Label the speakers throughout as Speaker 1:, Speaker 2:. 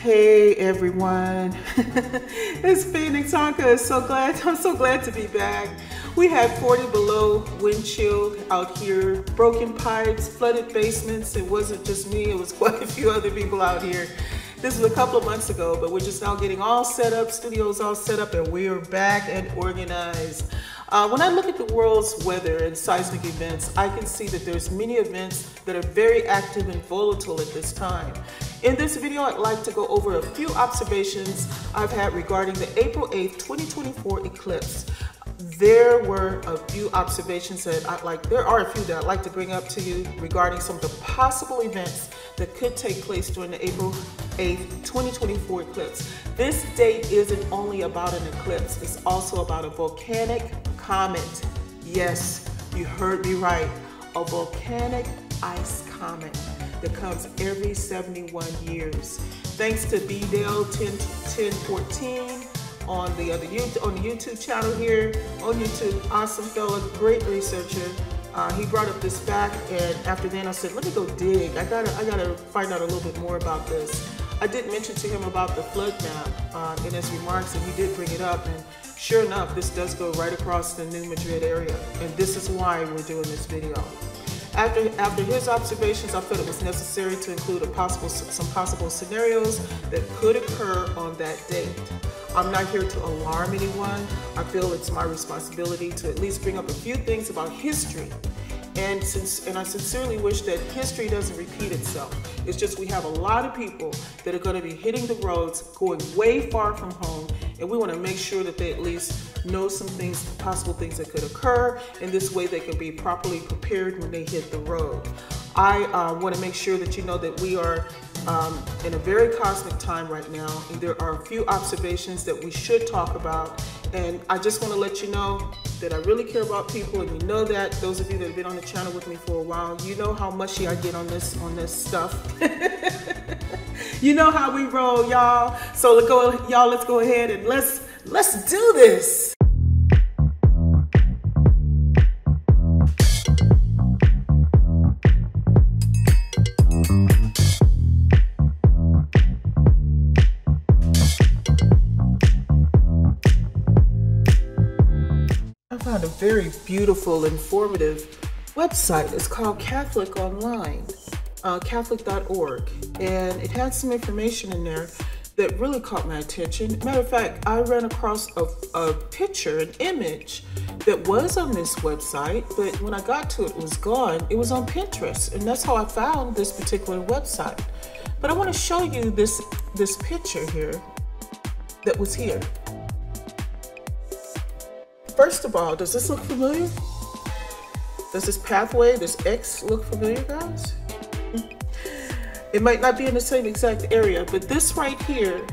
Speaker 1: Hey everyone, it's Phoenix Ankaa. I'm so glad to be back. We had 40 below wind chill out here, broken pipes, flooded basements. It wasn't just me, it was quite a few other people out here. This was a couple of months ago, but we're just now getting all set up, studios all set up, and we are back and organized. When I look at the world's weather and seismic events, I can see that there's many events that are very active and volatile at this time. In this video, I'd like to go over a few observations I've had regarding the April 8th, 2024 eclipse. There were a few observations that there are a few that I'd like to bring up to you regarding some of the possible events that could take place during the April 8th, 2024 eclipse. This date isn't only about an eclipse, it's also about a volcanic comet. Yes, you heard me right, a volcanic ice comet that comes every 71 years. Thanks to BDale 1014 on the YouTube channel here on YouTube. Awesome fella, great researcher. He brought up this fact, and after then I said, let me go dig. I gotta find out a little bit more about this. I did mention to him about the flood map in his remarks, and he did bring it up, and sure enough, this does go right across the New Madrid area, and this is why we're doing this video. After his observations, I felt it was necessary to include some possible scenarios that could occur on that date. I'm not here to alarm anyone. I feel it's my responsibility to at least bring up a few things about history. And I sincerely wish that history doesn't repeat itself. It's just we have a lot of people that are going to be hitting the roads, going way far from home, and we want to make sure that they at least know some things, possible things that could occur, and this way they can be properly prepared when they hit the road. I want to make sure that you know that we are in a very cosmic time right now, and there are a few observations that we should talk about, and I just want to let you know that I really care about people, and you know that. Those of you that have been on the channel with me for a while, you know how mushy I get on this stuff. You know how we roll, y'all. So let's go ahead and let's do this. I found a very beautiful, informative website. It's called Catholic Online, Catholic.org, and it had some information in there that really caught my attention. Matter of fact, I ran across a picture, an image that was on this website, but when I got to it, it was gone. It was on Pinterest, and that's how I found this particular website. But I want to show you this picture here that was here. First of all, does this look familiar? Does this pathway, this X, look familiar, guys? It might not be in the same exact area, but this right here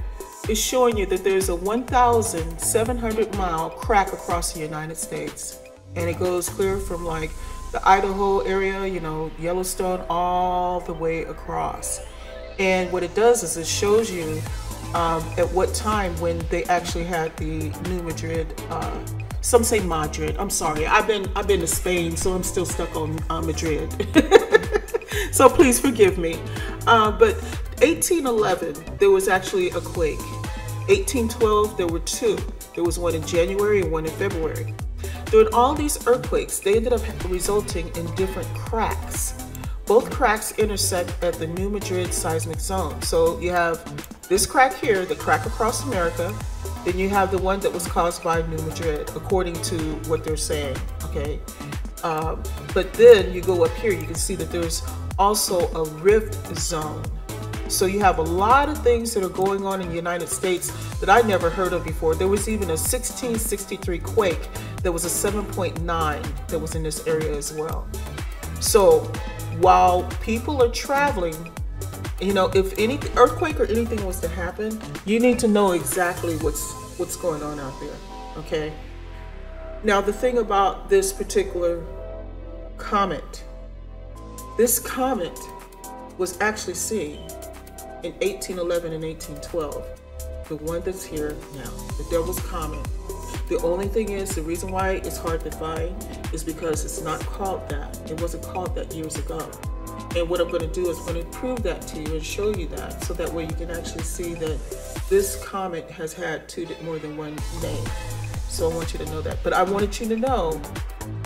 Speaker 1: is showing you that there's a 1,700-mile crack across the United States. And it goes clear from like the Idaho area, you know, Yellowstone, all the way across. And what it does is it shows you at what time when they actually had the New Madrid, some say Madrid. I'm sorry, I've been to Spain, so I'm still stuck on Madrid. So please forgive me. But 1811, there was actually a quake. 1812, there were two. There was one in January and one in February. During all these earthquakes, they ended up resulting in different cracks. Both cracks intersect at the New Madrid seismic zone. So you have this crack here, the crack across America. Then you have the one that was caused by New Madrid, according to what they're saying, okay? But then you go up here, you can see that there's also a rift zone. So you have a lot of things that are going on in the United States that I never heard of before. There was even a 1663 quake that was a 7.9 that was in this area as well. So while people are traveling, you know, if any earthquake or anything was to happen, you need to know exactly what's going on out there, okay? Now, the thing about this particular comet, this comet was actually seen in 1811 and 1812. The one that's here now, the Devil's Comet. The only thing is, the reason why it's hard to find is because it's not called that. It wasn't called that years ago. And what I'm going to do is I'm going to prove that to you and show you that, so that way you can actually see that this comet has had more than one name. So I want you to know that. But I wanted you to know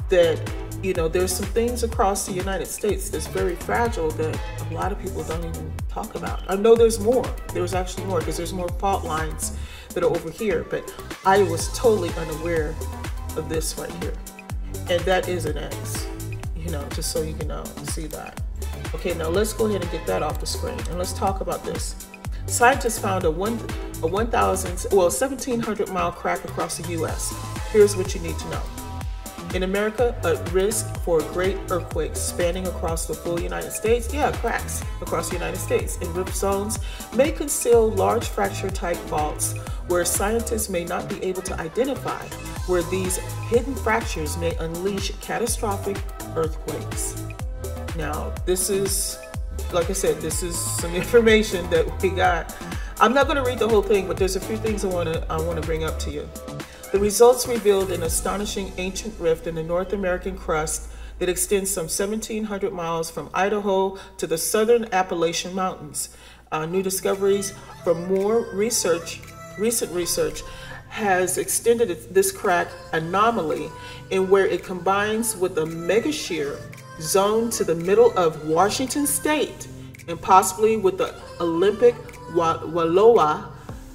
Speaker 1: that, you know, there's some things across the United States that's very fragile that a lot of people don't even talk about. I know there's more. There's actually more, because there's more fault lines that are over here. But I was totally unaware of this right here. And that is an X, you know, just so you can see that. Okay, now let's go ahead and get that off the screen, and let's talk about this. Scientists found a 1,700 mile crack across the U.S. Here's what you need to know. In America, a risk for great earthquakes spanning across the full United States. Yeah, cracks across the United States in rift zones may conceal large fracture-type faults where scientists may not be able to identify, where these hidden fractures may unleash catastrophic earthquakes. Now, this is, like I said, this is some information that we got. I'm not going to read the whole thing, but there's a few things I want to bring up to you. The results revealed an astonishing ancient rift in the North American crust that extends some 1,700 miles from Idaho to the southern Appalachian Mountains. New discoveries from recent research has extended this crack anomaly in where it combines with a mega shear zone to the middle of Washington State, and possibly with the Olympic Wallowa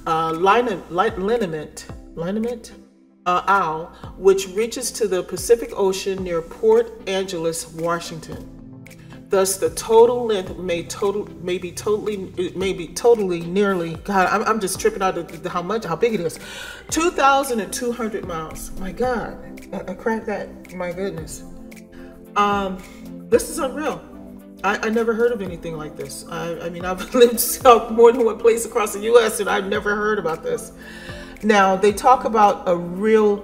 Speaker 1: lineament owl, which reaches to the Pacific Ocean near Port Angeles, Washington. Thus, the total length may be totally nearly. God, I'm just tripping out of how big it is. 2,200 miles. My God, I cracked that. My goodness. This is unreal. I never heard of anything like this. I mean, I've lived more than one place across the U.S. and I've never heard about this. Now, they talk about a real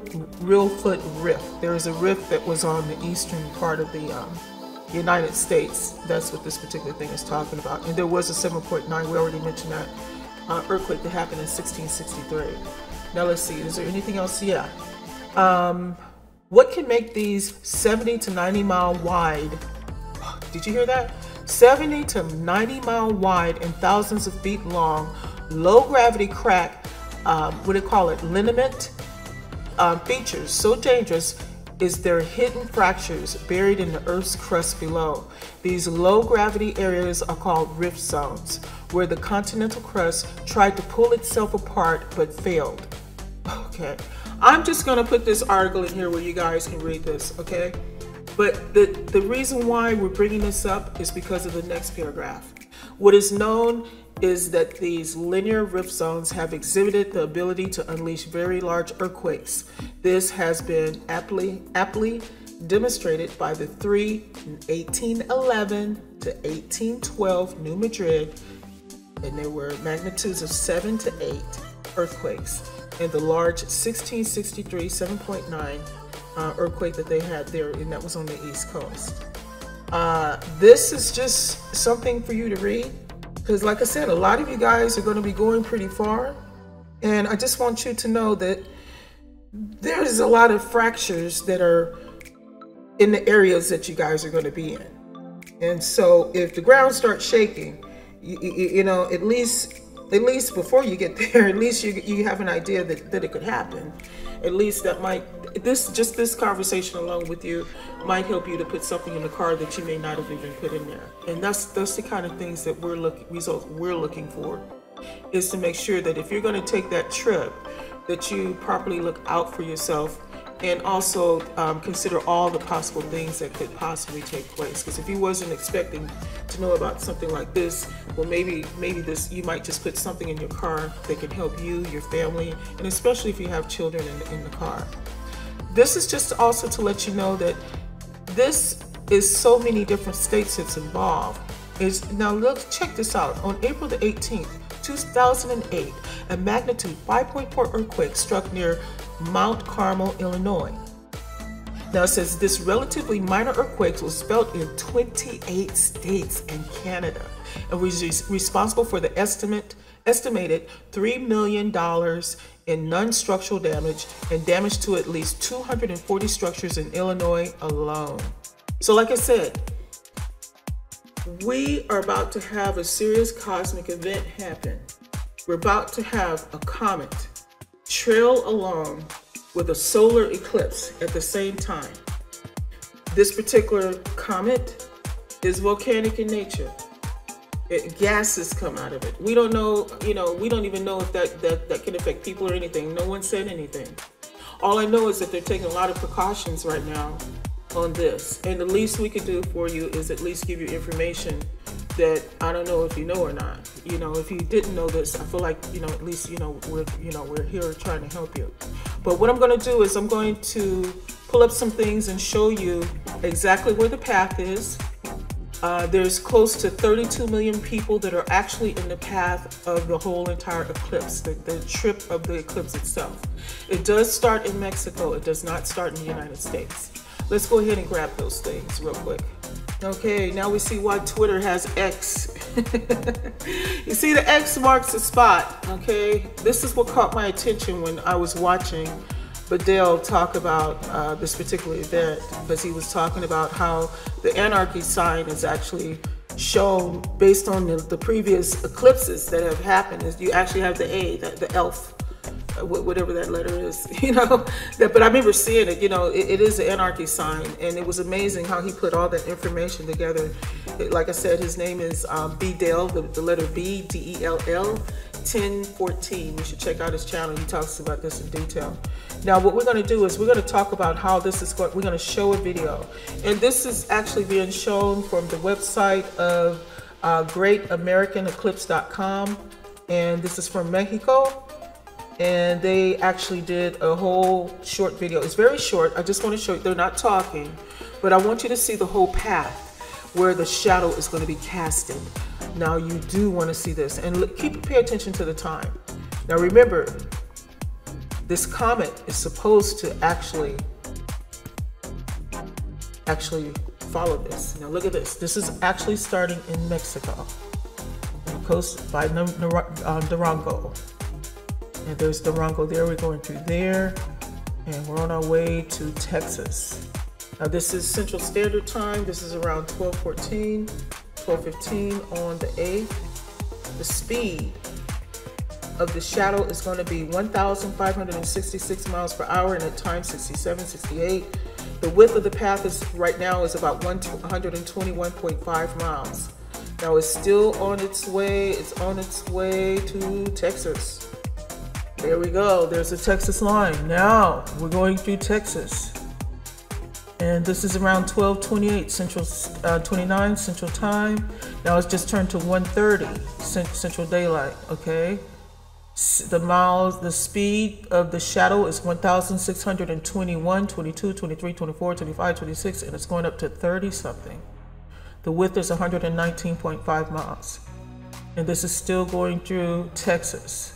Speaker 1: foot rift. There is a rift that was on the eastern part of the United States. That's what this particular thing is talking about. And there was a 7.9, we already mentioned that, earthquake that happened in 1663. Now let's see, is there anything else? Yeah. What can make these 70 to 90 mile wide, did you hear that? 70 to 90 mile wide and thousands of feet long, low gravity crack, what do they call it, lineament features so dangerous is their hidden fractures buried in the Earth's crust below. These low gravity areas are called rift zones, where the continental crust tried to pull itself apart but failed. Okay, I'm just gonna put this article in here where you guys can read this, okay? But the reason why we're bringing this up is because of the next paragraph. What is known is that these linear rift zones have exhibited the ability to unleash very large earthquakes. This has been aptly demonstrated by the three 1811 to 1812 New Madrid, and there were magnitudes of 7 to 8 earthquakes, and the large 1663 7.9 earthquake that they had there, and that was on the East Coast. This is just something for you to read, because like I said, a lot of you guys are going to be going pretty far, and I just want you to know that there's a lot of fractures that are in the areas that you guys are going to be in. And so if the ground starts shaking, you know, at least before you get there, at least you have an idea that it could happen. At least that might, this conversation along with you might help you to put something in the car that you may not have even put in there. And that's the kind of things that we're looking for, is to make sure that if you're going to take that trip, that you properly look out for yourself, and also consider all the possible things that could possibly take place. Because if you wasn't expecting to know about something like this, well, maybe this, you might just put something in your car that can help you, your family, and especially if you have children in the car. This is just also to let you know that this is so many different states that's involved. Now let's check this out. On April the 18th, 2008, a magnitude 5.4 earthquake struck near Mount Carmel, Illinois. Now it says this relatively minor earthquake was felt in 28 states and Canada, and was responsible for the estimated $3 million in non-structural damage, and damage to at least 240 structures in Illinois alone. So like I said, We are about to have a serious cosmic event happen. We're about to have a comet trail along with a solar eclipse at the same time. This particular comet is volcanic in nature. Gases come out of it. We don't know, we don't even know if that can affect people or anything. No one said anything. All I know is that they're taking a lot of precautions right now on this. And the least we can do for you is at least give you information that I don't know if you know or not. If you didn't know this, I feel like, at least, we're here trying to help you. But what I'm going to do is I'm going to pull up some things and show you exactly where the path is. There's close to 32 million people that are actually in the path of the whole entire eclipse, the trip of the eclipse itself. It does start in Mexico. It does not start in the United States. Let's go ahead and grab those things real quick. Okay, now we see why Twitter has X. You see, the X marks the spot, okay? This is what caught my attention when I was watching Badell talk about this particular event, because he was talking about how the anarchy sign is actually shown based on the previous eclipses that have happened. Is you actually have the A, the elf, whatever that letter is, but I remember seeing it, it is the anarchy sign, and it was amazing how he put all that information together. Like I said, his name is Bedell, the letter B, D-E-L-L, 1014. You should check out his channel. He talks about this in detail. Now, what we're going to do is we're going to talk about how this is going. We're going to show a video, and this is actually being shown from the website of greatamericanaeclipse.com, and this is from Mexico. And they actually did a whole short video. It's very short. I just want to show you, they're not talking, but I want you to see the whole path where the shadow is going to be casted. Now, you do want to see this, and pay attention to the time. Now, remember, this comet is supposed to actually follow this. Now, look at this. This is actually starting in Mexico, on the coast by Durango. And there's Durango there. We're going through there, and we're on our way to Texas. Now, this is Central Standard Time. This is around 12:14, 12:15 on the 8th. The speed of the shadow is going to be 1,566 miles per hour, and at times 67, 68. The width of the path is right now is about 121.5 miles. Now, it's still on its way. It's on its way to Texas. There we go. There's a Texas line. Now we're going through Texas, and this is around 12:28 Central, 29 Central Time. Now it's just turned to 1:30 Central Daylight. Okay, the speed of the shadow is 1,621, 22, 23, 24, 25, 26, and it's going up to 30 something. The width is 119.5 miles, and this is still going through Texas.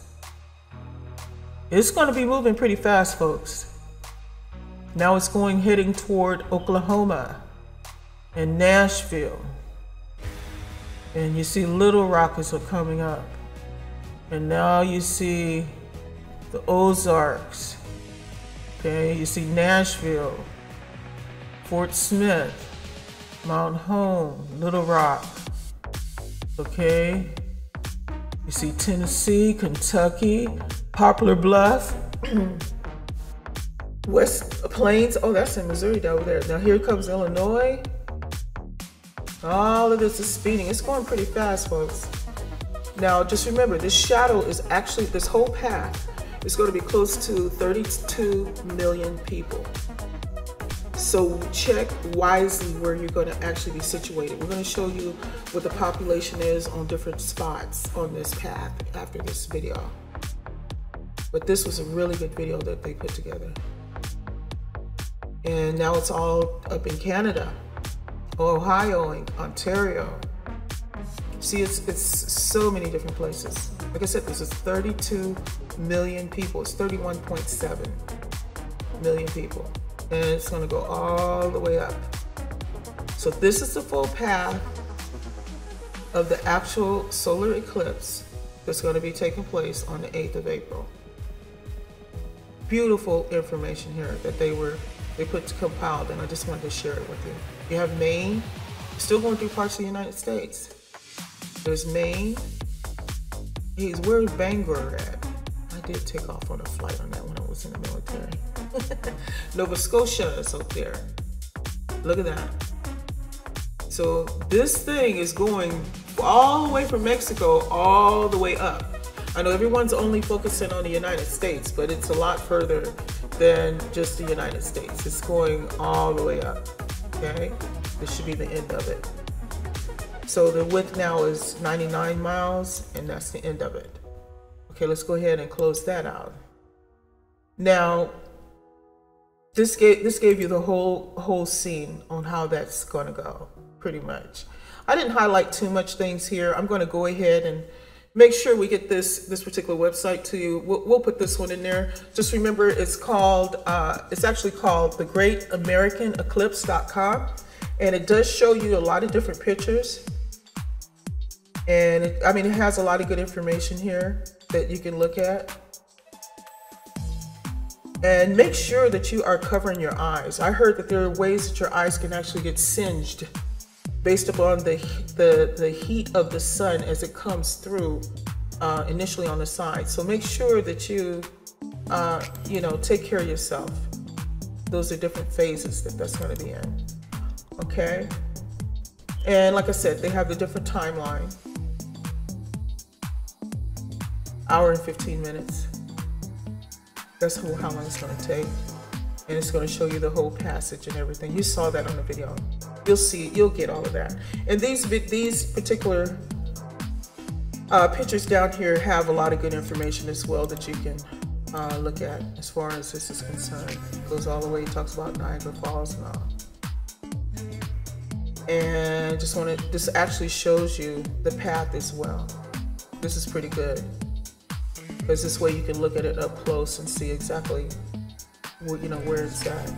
Speaker 1: It's going to be moving pretty fast, folks. Now it's heading toward Oklahoma and Nashville. And you see Little Rock is coming up. And now you see the Ozarks. Okay, you see Nashville, Fort Smith, Mount Home, Little Rock. Okay, you see Tennessee, Kentucky, Poplar Bluff, West Plains. Oh, that's in Missouri over there. Now here comes Illinois. All of this is speeding. It's going pretty fast, folks. Now, just remember, this shadow is actually, this whole path is going to be close to 32 million people. So check wisely where you're going to actually be situated. We're going to show you what the population is on different spots on this path after this video. But this was a really good video that they put together. And now it's all up in Canada, Ohio, and Ontario. See, it's so many different places. Like I said, this is 32 million people. It's 31.7 million people. And it's going to go all the way up. So this is the full path of the actual solar eclipse that's going to be taking place on the 8th of April. Beautiful information here that they compiled, and I just wanted to share it with you. You have Maine, Still going through parts of the United States. There's Maine. Where's Bangor at? I did take off on a flight on that when I was in the military. Nova Scotia is up there. Look at that. So this thing is going all the way from Mexico all the way up. I know everyone's only focusing on the United States, but it's a lot further than just the United States. It's going all the way up, okay? This should be the end of it. So the width now is 99 miles, and that's the end of it. Okay, let's go ahead and close that out. Now, this gave you the whole scene on how that's gonna go, pretty much. I didn't highlight too much things here. I'm gonna go ahead and make sure we get this particular website to you. We'll put this one in there. Just remember, it's actually called the GreatAmericanEclipse.com, and it does show you a lot of different pictures. And it has a lot of good information here that you can look at. And make sure that you are covering your eyes. I heard that there are ways that your eyes can actually get singed based upon the heat of the sun as it comes through initially on the side. So make sure that you, take care of yourself. Those are different phases that's going to be in. Okay. And like I said, they have the different timeline. Hour and 15 minutes. That's how long it's going to take. And it's going to show you the whole passage and everything. You saw that on the video. You'll see, you'll get all of that. And these particular pictures down here have a lot of good information as well that you can look at as far as this is concerned. It goes all the way, it talks about Niagara Falls and all. And this actually shows you the path as well. This is pretty good, because this way you can look at it up close and see exactly where it's at.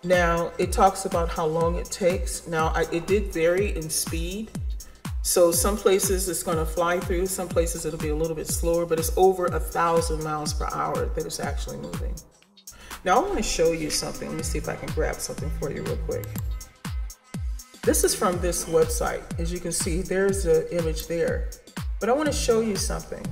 Speaker 1: Now, it talks about how long it takes. Now, it did vary in speed. So some places it's going to fly through, some places it'll be a little bit slower, but it's over 1,000 miles per hour that it's actually moving. Now, I want to show you something. Let me see if I can grab something for you real quick. This is from this website. As you can see, there's the image there. But I want to show you something.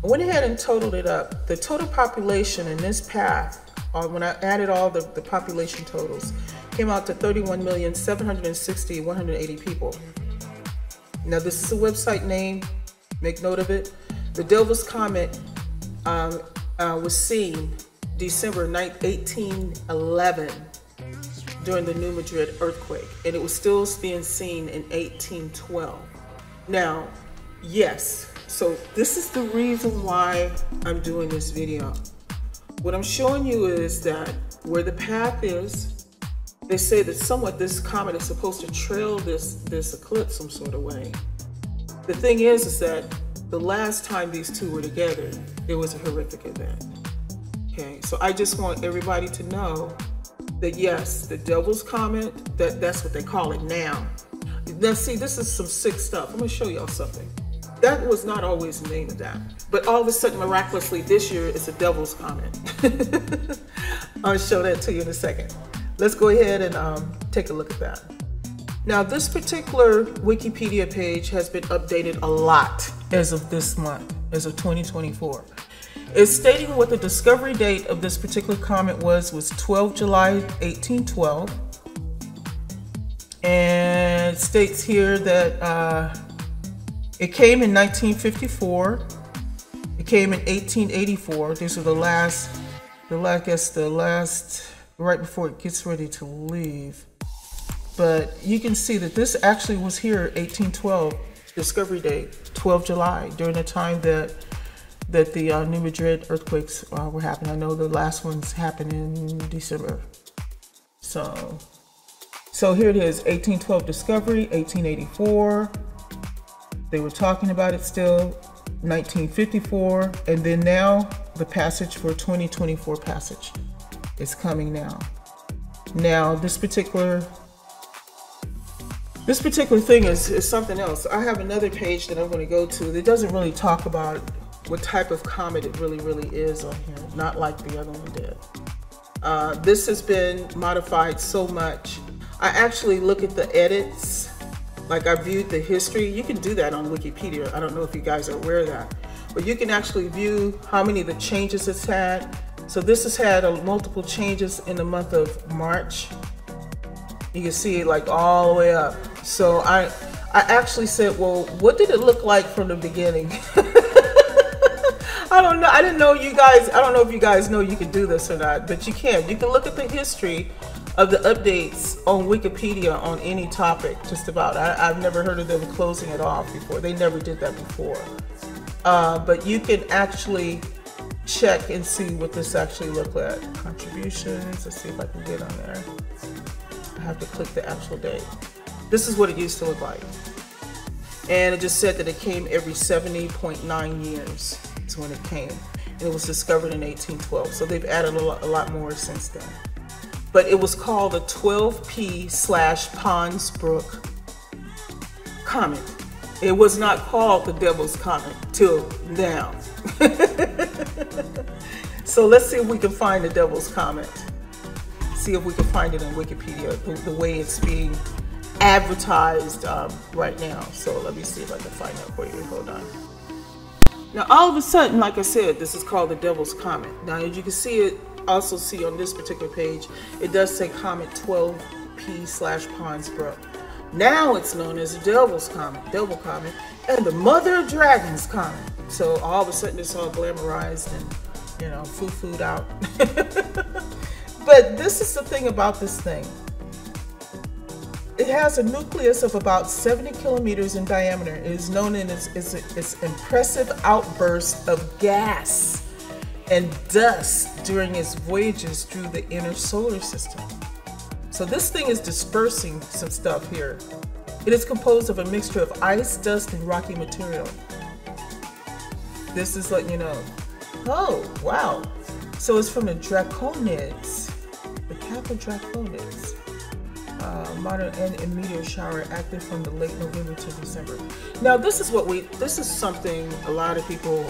Speaker 1: I went ahead and totaled it up. The total population in this path, when I added all the population totals, came out to 31,760,180 people. Now, this is a website name. Make note of it. The Devil's Comet was seen December 9th, 1811 during the New Madrid earthquake, and it was still being seen in 1812. Now, yes, so this is the reason why I'm doing this video. What I'm showing you is that where the path is, they say that somewhat this comet is supposed to trail this eclipse some sort of way. The thing is that the last time these two were together, it was a horrific event. Okay, so I just want everybody to know that yes, the Devil's Comet, that's what they call it now. Now see, this is some sick stuff. I'm gonna show y'all something. That was not always the name of that. But all of a sudden, miraculously, this year it's a Devil's Comet. I'll show that to you in a second. Let's go ahead and take a look at that. Now, this particular Wikipedia page has been updated a lot as of this month, as of 2024. It's stating what the discovery date of this particular comet was 12 July 1812. And it states here that it came in 1954. It came in 1884. These are the last, right before it gets ready to leave. But you can see that this actually was here, 1812, discovery date, 12 July, during the time that the New Madrid earthquakes were happening. I know the last ones happened in December. So here it is, 1812 discovery, 1884. They were talking about it still, 1954, and then now the passage for 2024 passage is coming now. Now this particular thing is something else. I have another page that I'm going to go to that doesn't really talk about what type of comet it really is on here, not like the other one did. This has been modified so much. I actually look at the edits, like I viewed the history. You can do that on Wikipedia. I don't know if you guys are aware of that, but you can actually view how many of the changes it's had. So this has had multiple changes in the month of March. You can see it like all the way up. So I actually said, well, what did it look like from the beginning? I don't know. I didn't know you guys, I don't know if you guys know you can do this or not, but you can. You can look at the history of the updates on Wikipedia on any topic, just about. I've never heard of them closing it off before. They never did that before. But you can actually check and see what this actually looked like. Contributions, let's see if I can get on there. I have to click the actual date. This is what it used to look like. And it just said that it came every 70.9 years is when it came. And it was discovered in 1812. So they've added a lot more since then. But it was called the 12P/Ponsbrook Comet. It was not called the Devil's Comet till now. So let's see if we can find the Devil's Comet. See if we can find it in Wikipedia, the way it's being advertised right now. So let me see if I can find that for you. Hold on. Now all of a sudden, like I said, this is called the Devil's Comet. Now as you can see it, also see on this particular page, it does say Comet 12P/Ponsbrook. Now it's known as the Devil's Comet, Devil Comet, and the Mother of Dragons Comet. So all of a sudden it's all glamorized and, you know, foo-fooed out. But this is the thing about this thing. It has a nucleus of about 70 kilometers in diameter. It is known as its impressive outburst of gas and dust during its voyages through the inner solar system. So this thing is dispersing some stuff here. It is composed of a mixture of ice, dust, and rocky material. This is letting you know. Oh, wow. So it's from the Draconids, the Kappa Draconids. Modern and meteor shower active from the late November to December. Now this is something a lot of people,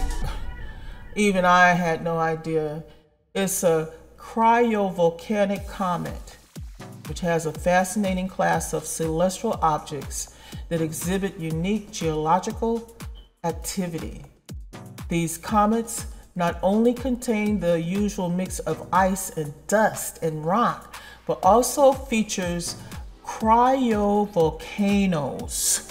Speaker 1: even I had no idea. It's a Cryovolcanic Comet, which has a fascinating class of celestial objects that exhibit unique geological activity. These comets not only contain the usual mix of ice and dust and rock, but also features cryovolcanoes.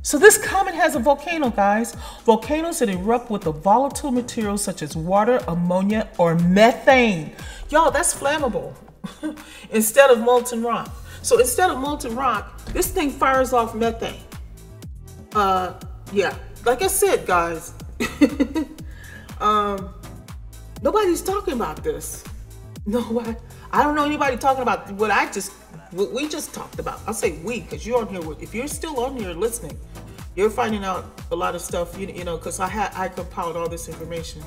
Speaker 1: So this comet has a volcano, guys. Volcanoes that erupt with a volatile material such as water, ammonia, or methane. Y'all, that's flammable. Instead of molten rock. So instead of molten rock, this thing fires off methane. Yeah, like I said, guys, nobody's talking about this. No, I don't know anybody talking about what we just talked about. I'll say we, because you're on here. If you're still on here listening, you're finding out a lot of stuff, you know, because I compiled all this information,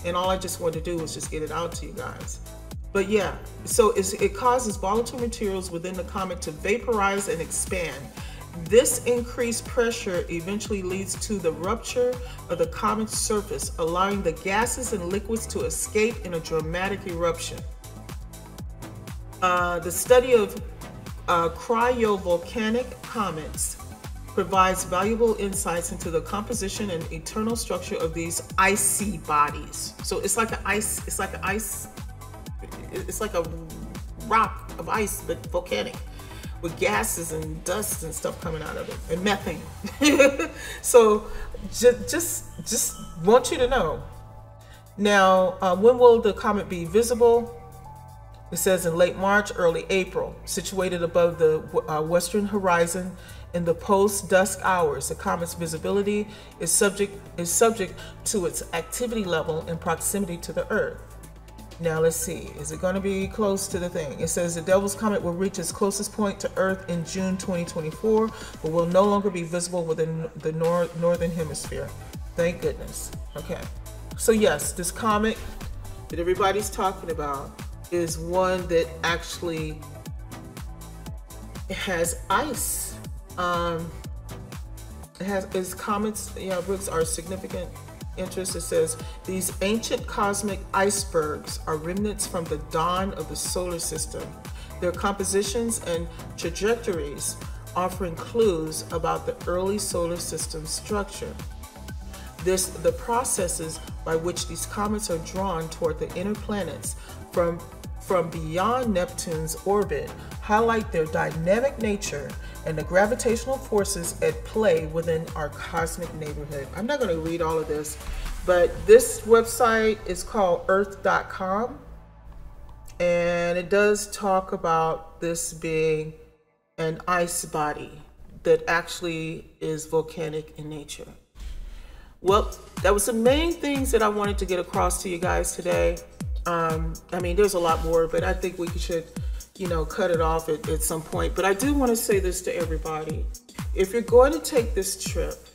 Speaker 1: and all I just wanted to do was just get it out to you guys. But yeah, so it causes volatile materials within the comet to vaporize and expand. This increased pressure eventually leads to the rupture of the comet's surface, allowing the gases and liquids to escape in a dramatic eruption. The study of cryovolcanic comets provides valuable insights into the composition and internal structure of these icy bodies. So it's like a rock of ice, but volcanic, with gases and dust and stuff coming out of it, and methane. So just want you to know. Now, when will the comet be visible? It says in late March, early April, situated above the western horizon in the post-dusk hours. The comet's visibility is subject to its activity level and proximity to the Earth. Now let's see, is it going to be close to the thing? It says the Devil's Comet will reach its closest point to Earth in June 2024, but will no longer be visible within the northern hemisphere. Thank goodness. Okay, so yes, this comet that everybody's talking about is one that actually has ice. Its comets, brooks are significant interest. It says these ancient cosmic icebergs are remnants from the dawn of the solar system. their compositions and trajectories offering clues about the early solar system structure. The processes by which these comets are drawn toward the inner planets from beyond Neptune's orbit highlight their dynamic nature and the gravitational forces at play within our cosmic neighborhood. I'm not going to read all of this, but this website is called earth.com, and it does talk about this being an ice body that actually is volcanic in nature. Well, that was the main things that I wanted to get across to you guys today. I mean, there's a lot more, but I think we should, cut it off at some point. But I do want to say this to everybody. If you're going to take this trip,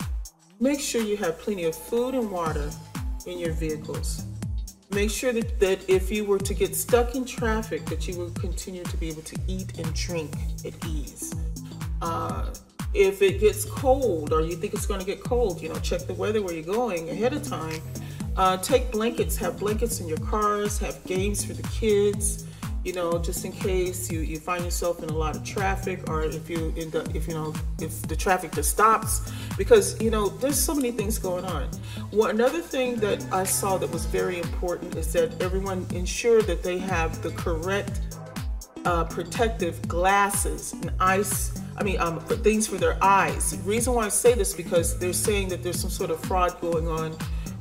Speaker 1: make sure you have plenty of food and water in your vehicles. Make sure that if you were to get stuck in traffic, that you will continue to be able to eat and drink at ease. If it gets cold or you think it's going to get cold, check the weather where you're going ahead of time. Take blankets, have blankets in your cars, have games for the kids, just in case you find yourself in a lot of traffic, or if the traffic just stops, because, there's so many things going on. Another thing that I saw that was very important is that everyone ensure that they have the correct protective glasses and things for their eyes. The reason why I say this, because they're saying that there's some sort of fraud going on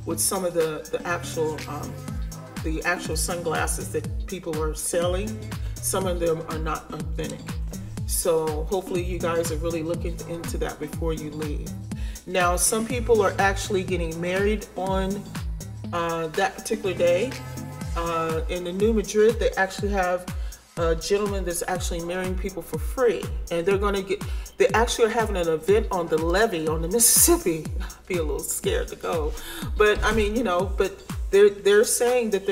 Speaker 1: with some of the actual sunglasses that people are selling. Some of them are not authentic. So hopefully you guys are really looking into that before you leave. Now, some people are actually getting married on that particular day. In the New Madrid, they actually have a gentleman that's actually marrying people for free, and they actually are having an event on the levee on the Mississippi. I'd be a little scared to go, but I mean, but they're saying that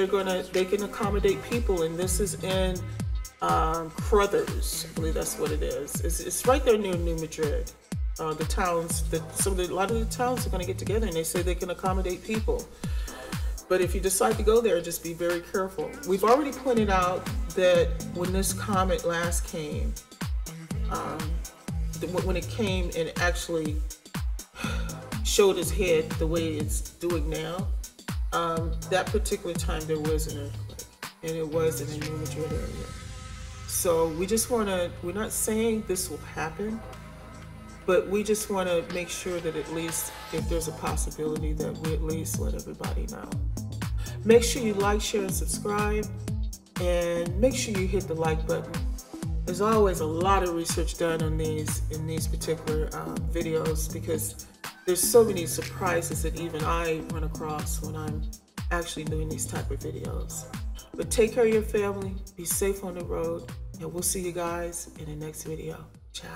Speaker 1: they can accommodate people, and this is in Crothers, I believe that's what it is. It's right there near New Madrid. The towns a lot of the towns are going to get together, and they say they can accommodate people. But if you decide to go there, just be very careful. We've already pointed out that when this comet last came, when it came and it actually showed its head the way it's doing now, that particular time there was an earthquake, and it was in the New Madrid area. So we're not saying this will happen, but we just want to make sure that at least if there's a possibility that we at least let everybody know. Make sure you like, share, and subscribe, and make sure you hit the like button. There's always a lot of research done on in these particular videos, because there's so many surprises that even I run across when I'm actually doing these type of videos. But take care of your family, be safe on the road, and we'll see you guys in the next video. Ciao.